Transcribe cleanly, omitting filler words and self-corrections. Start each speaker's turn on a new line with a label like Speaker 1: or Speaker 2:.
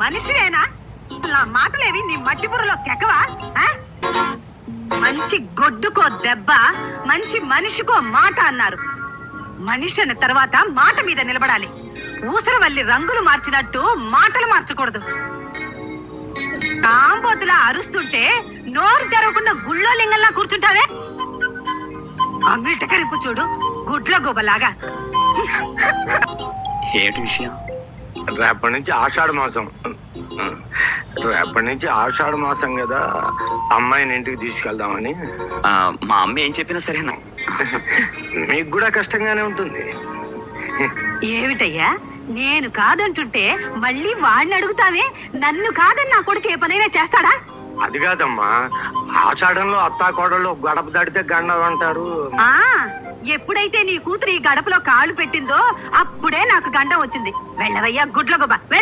Speaker 1: మనిషివేనా? నా మాటలేవి నీ మట్టి బుర్రలో కెక్కవా? మంచి గొడ్డుకో దెబ్బ, మంచి మనిషికో మాట అన్నారు. మనిషి అన్న తర్వాత మాట మీద నిలబడాలి. ఊసరవల్లి రంగులు మార్చినట్టు మాటలు మార్చకూడదు. కాంబోతులా అరుస్తుంటే నోరు తెరవకుండా గుళ్ళో లింగంలా కూర్చుంటావే. అమ్మిటకరింపు చూడు, గుడ్ల గోబలాగా.
Speaker 2: ఏమిటి విషయం?
Speaker 3: రేపటి నుంచి ఆషాఢ మాసం కదా, అమ్మాయిని ఇంటికి తీసుకెళ్దామని.
Speaker 2: మా అమ్మ ఏం చెప్పినా సరేనా?
Speaker 3: మీకు కూడా కష్టంగానే ఉంటుంది.
Speaker 1: ఏమిటయ్యా, నేను కాదంటుంటే మళ్ళీ వాడిని అడుగుతావే? నన్ను కాదని నా కొడుకు ఏ పనైనా చేస్తాడా?
Speaker 3: అది కాదమ్మా, ఆషాఢంలో అత్తా కోడళ్ళు గడప దాటితే గండం అంటారు.
Speaker 1: ఎప్పుడైతే నీ కూతురు ఈ గడపలో కాళ్ళు పెట్టిందో అప్పుడే నాకు గండం వచ్చింది. వెళ్ళవయ్యా గుడ్ల గొబ్బ, వెళ్ళ.